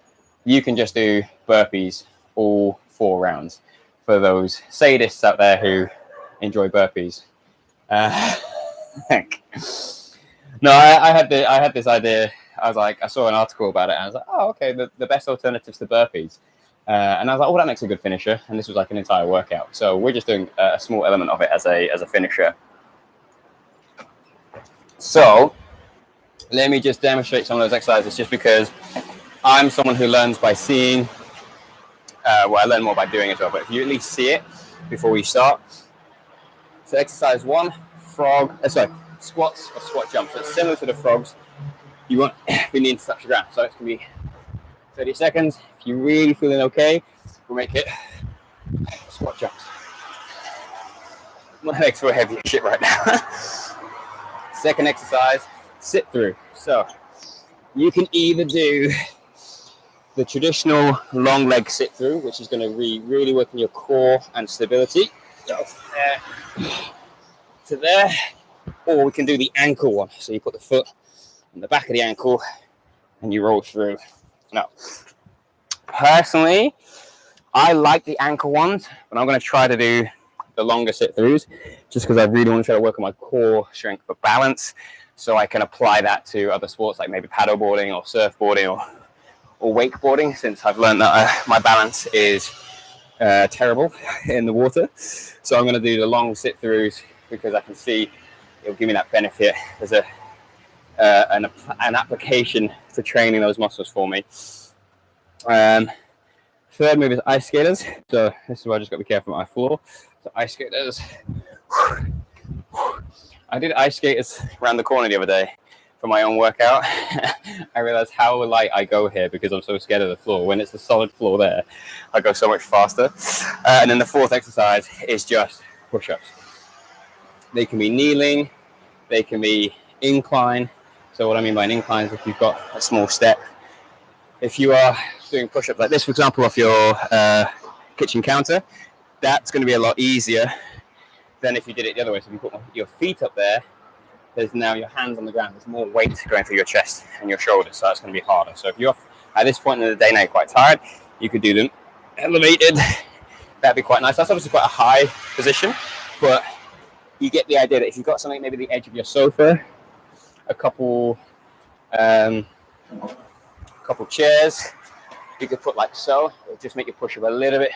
you can just do burpees all 4 rounds for those sadists out there who enjoy burpees. No, I had this idea. I was like, I saw an article about it, and I was like, oh, okay, the best alternatives to burpees. And I was like, oh, that makes a good finisher. And this was like an entire workout. So we're just doing a small element of it as a finisher. So let me just demonstrate some of those exercises, just because I'm someone who learns by seeing. Well, I learn more by doing as well. But if you at least see it before we start. So exercise 1, squats or squat jumps. So it's similar to the frogs. You want we need to touch the ground. So it's going to be 30 seconds. If you're really feeling okay, we'll make it squat jumps. My legs feel heavy as shit right now. Second exercise, sit through. So you can either do the traditional long leg sit through, which is going to really work on your core and stability. So there to there. Or we can do the ankle one. So you put the foot on the back of the ankle and you roll through. Now, personally, I like the ankle ones, but I'm going to try to do the longer sit-throughs just because I really want to try to work on my core strength for balance, so I can apply that to other sports like maybe paddleboarding or surfboarding or wakeboarding, since I've learned that my balance is terrible in the water. So I'm going to do the long sit-throughs because I can see it'll give me that benefit. There's an application for training those muscles for me. Third move is ice skaters. So this is where I just got to be careful with my floor. So ice skaters. I did ice skaters around the corner the other day for my own workout. I realized how light I go here because I'm so scared of the floor. When it's a solid floor there, I go so much faster. And then the 4th exercise is just push-ups. They can be kneeling, they can be incline. So what I mean by an incline is if you've got a small step. If you are doing push-ups like this, for example, off your kitchen counter, that's going to be a lot easier than if you did it the other way. So if you put your feet up there, there's now your hands on the ground. There's more weight going through your chest and your shoulders, so that's going to be harder. So if you're at this point in the day now you're quite tired, you could do them elevated. That'd be quite nice. That's obviously quite a high position, but you get the idea that if you've got something maybe the edge of your sofa, a couple chairs, you could put like so. It'll just make your push-up a little bit,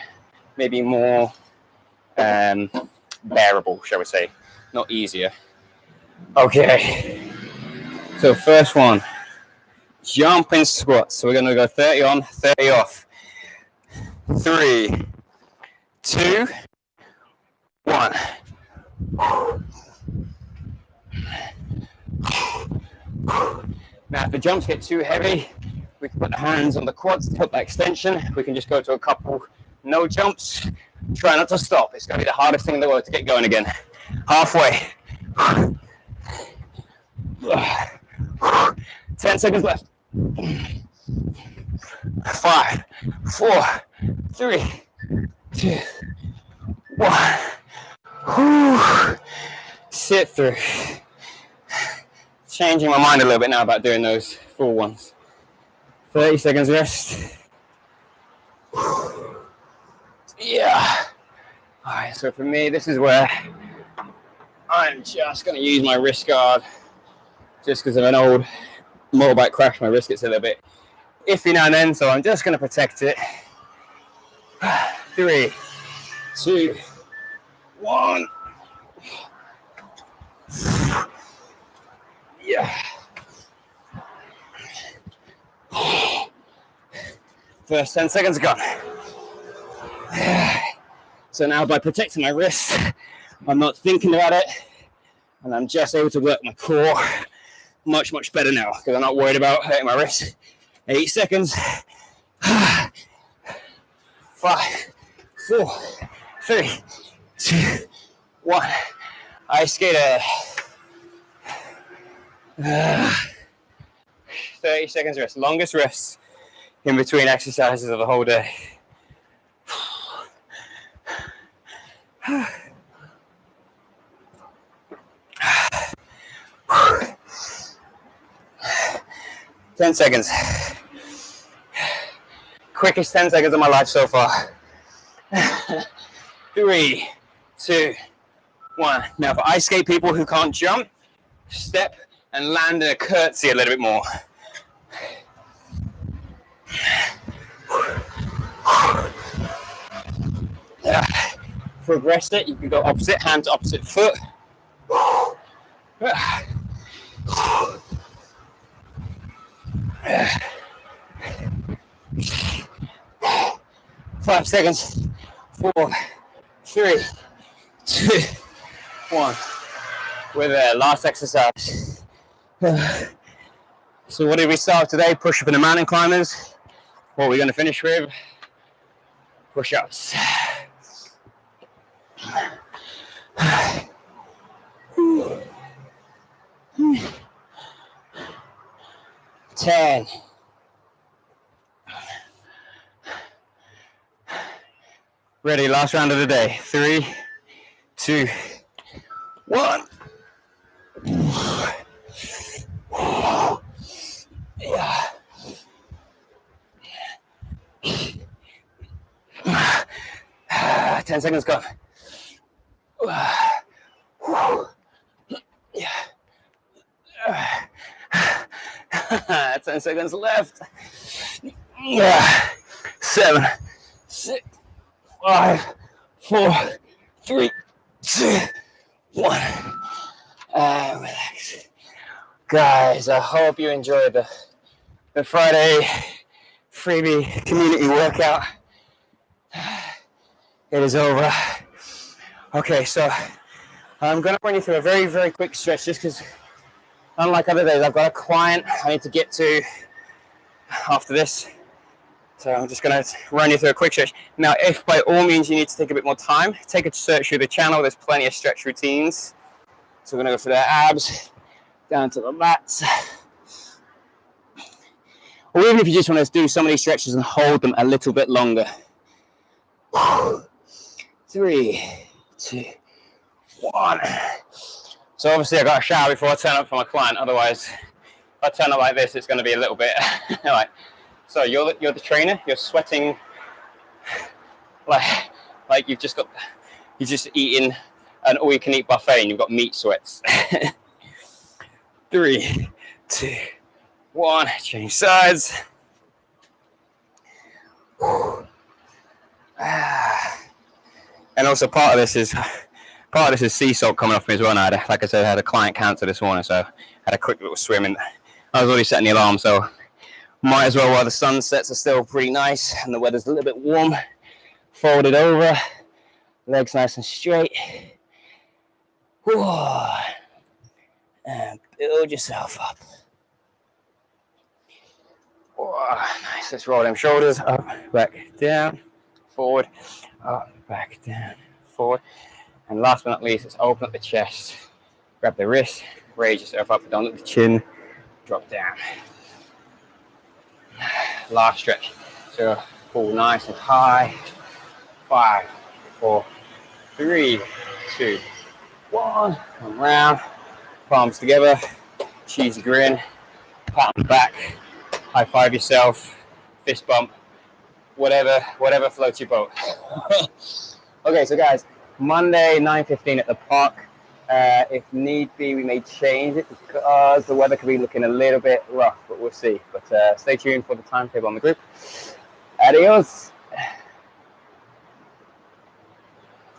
maybe more bearable, shall we say, not easier. Okay, so first one, jumping squats. So we're going to go 30 on, 30 off. 3, 2, 1. Now if the jumps get too heavy, we can put the hands on the quads to help that extension. We can just go to a couple no jumps. Try not to stop. It's going to be the hardest thing in the world to get going again. Halfway. 10 seconds left. 5, 4, 3, 2, 1. Sit through. Changing my mind a little bit now about doing those full ones. 30 seconds rest. Yeah. All right, so for me, this is where I'm just going to use my wrist guard. Just because of an old motorbike crash, my wrist gets a little bit iffy now and then, so I'm just going to protect it. 3, 2, 1. Yeah. First 10 seconds gone. So now by protecting my wrist, I'm not thinking about it, and I'm just able to work my core much, much better now because I'm not worried about hurting my wrist. 8 seconds. 5, 4, 3, 2, 1. Ice skater. 30 seconds rest. Longest rest in between exercises of the whole day. 10 seconds. Quickest 10 seconds of my life so far. 3, 2, 1. Now for ice skate people who can't jump, step and land in a curtsy a little bit more. Progress it. You can go opposite hand to opposite foot. 5 seconds. 4, 3, 2, 1. We're there. Last exercise. So what did we start today? Push up in the mountain climbers. What are we going to finish with? Push-ups. 10. Ready, last round of the day. 3, 2, 1. Yeah. 10 seconds gone. Yeah. 10 seconds left. Yeah. 7, 6, 5, 4, 3, 2, 1. Relax. Guys, I hope you enjoyed the Friday freebie community workout. It is over. Okay, so I'm going to run you through a very, very quick stretch just because, unlike other days, I've got a client I need to get to after this. So I'm just going to run you through a quick stretch. Now, if by all means you need to take a bit more time, take a search through the channel. There's plenty of stretch routines. So we're going to go for the abs, down to the lats. Or even if you just want to do some of these stretches and hold them a little bit longer. 3, 2, 1. So obviously I got a shower before I turn up for my client. Otherwise, if I turn up like this, it's going to be a little bit like. So you're the trainer. You're sweating like you've just eaten an all-you-can-eat buffet and you've got meat sweats. 3, 2, 1. Change sides. And also part of this is sea salt coming off me as well. Now, like I said, I had a client cancer this morning, so I had a quick little swim, and I was already setting the alarm, so might as well while the sunsets are still pretty nice and the weather's a little bit warm. Fold it over, legs nice and straight. And build yourself up. Nice. Let's roll them shoulders up, back, down, forward, up, back, down, forward. And last but not least, let's open up the chest, grab the wrist, raise yourself up, don't let the chin drop down. Last stretch. So pull nice and high. 5, 4, 3, 2, 1. Come round. Palms together. Cheesy grin. Pat on the back. High five yourself. Fist bump. Whatever floats your boat. Okay, so guys, Monday 9:15 at the park. If need be, we may change it because the weather could be looking a little bit rough, but we'll see. But stay tuned for the timetable on the group. Adios.